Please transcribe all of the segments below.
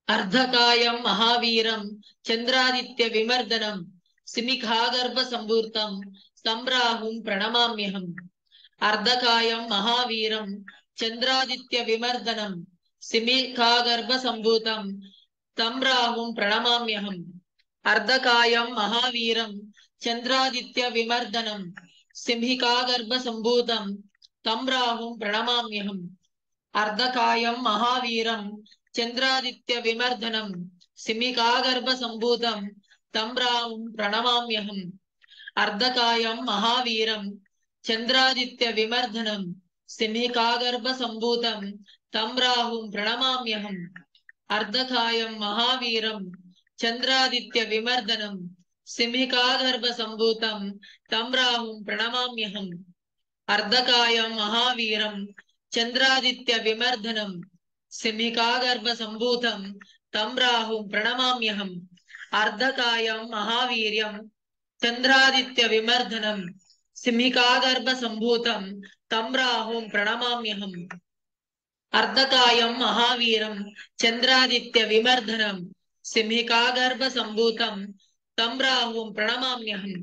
अर्धकायं महावीरं Chandraditya विमर्दनं सिमिखागर्भ संभूतं सम्राहुं प्रणमाम्यहम्। अर्धकायं महावीरं Chandraditya विमर्दनं सिमिखागर्भ संभूतं सम्राहुं प्रणमाम्यहम्। अर्धकायं महावीरं Chandraditya विमर्दनं सिंहिकागर्भ संभूतं सम्राहुं प्रणमाम्यहम्। अर्धकायं महावीरं Chandraditya विमर्दनं सिमिकागर्भ संभूतं तम्राहुं प्रणमाम्यहम्। अर्धकायं महावीरं Chandraditya विमर्दनं सिमिकागर्भ संभूतं तम्राहुं प्रणमाम्यहम्। अर्धकायं महावीरं Chandraditya विमर्दनं सिंहिकागर्भ संभूतं तम्राहुं प्रणमाम्यहम्। अर्धकायं महावीरं Chandraditya विमर्दनं सिंहिकागर्भ संभूतं तम्राहुं प्रणमाम्यहम्। अर्धकायं महावीर्यं Chandraditya विमर्दनं सिंहिकागर्भ संभूतं तम्राहुं प्रणमाम्यहम्। अर्धकायं महावीरं Chandraditya विमर्दनं सिंहिकागर्भ संभूतं तम्राहुं प्रणमाम्यहम्।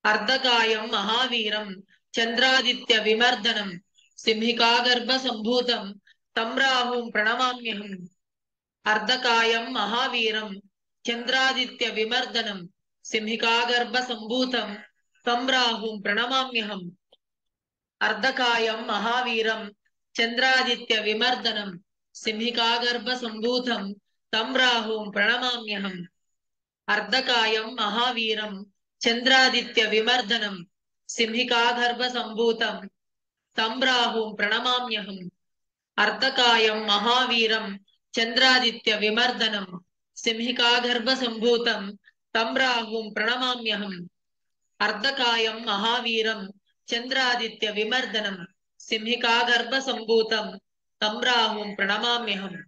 अर्धकायं महावीरं Chandraditya विमर्दनं सिंहिकागर्भ संभूतं तम्राहुं प्रणमाम्यहम्। अर्धकायं महावीरं Chandraditya विमर्दनं सिंहिकागर्भ संभूतं तम्राहुं प्रणमाम्यहम्। अर्धकायं महावीरं Chandraditya विमर्दनं सिंहिकागर्भ संभूतं तम्राहुं प्रणमाम्यहम्। अर्धकायं महावीरं Chandraditya विमर्दनं सिंहिकागर्भ संभूतं तम्राहुं प्रणमाम्यहम्। अर्धकायं महावीरं Chandraditya विमर्दनं सिंहिकागर्भ संभूतं तम्राहुं प्रणमाम्यहम्। अर्धकायं महावीरं Chandraditya विमर्दनं सिंहिकागर्भ संभूतं तम्राहुं प्रणमाम्यहम्।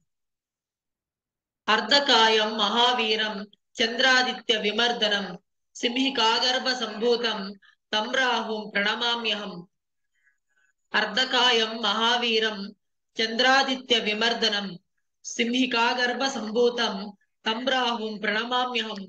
अर्धकायं महावीरं Chandraditya विमर्दनं सिंहिकागर्भ संभूतं तम्राहुं प्रणमाम्यहम्। अर्धकायं महावीरं Chandraditya विमर्दनं सिंहिकागर्भ संभूतं तम्राहुं प्रणमाम्यहम्।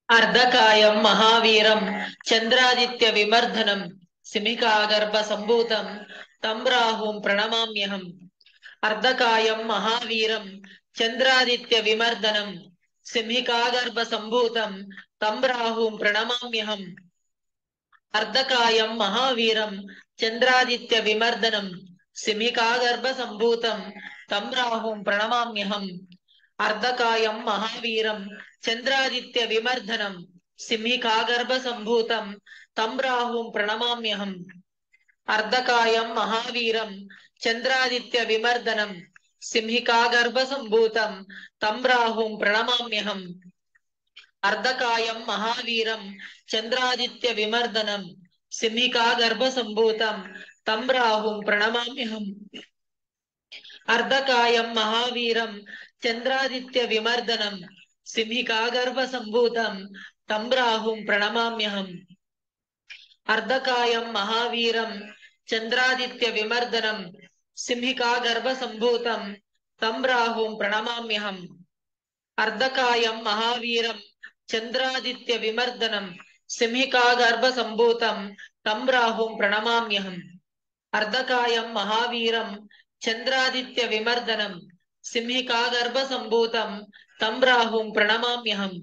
अर्धकायं महावीरं Chandraditya विमर्दनं सिंहिकागर्भ संभूतं तम्राहुं प्रणमाम्यहम्। अर्धकायं महावीरं Chandraditya विमर्दनं सिंहिकागर्भ संभूतं तम्राहुं प्रणमाम्यहम्। अर्धकायं महावीरं Chandraditya विमर्दनं सिंहिकागर्भ संभूतं तम्राहुं प्रणमाम्यहम्। अर्धकायं महावीरं Chandraditya विमर्दनं सिंहिकागर्भ संभूतं तम्राहुं प्रणमाम्यहम्। अर्धकायं महावीरं Chandraditya विमर्दनं सिंहिकागर्भ संभूतं तम्राहुं प्रणमाम्यहम्। अर्धकायं महावीरं Chandraditya विमर्दनं सिंहिकागर्भ संभूतं तम्राहुं प्रणमाम्यहम्। अर्धकायं महावीरं Chandraditya विमर्दनं सिंहिकागर्भ संभूतं तम्राहुं प्रणमाम्यहम्। अर्धकायं महावीरं Chandraditya विमर्दनं सिंहिकागर्भ संभूतं तम्राहुं प्रणमाम्यहम्। अर्धकायं महावीरं Chandraditya विमर्दनं सिंहिकागर्भ संभूतं तम्राहुं प्रणमाम्यहम्। अर्धकायं महावीरं Chandraditya विमर्दनं सिंहिकागर्भ संभूतं तम्राहुं प्रणमाम्यहम्।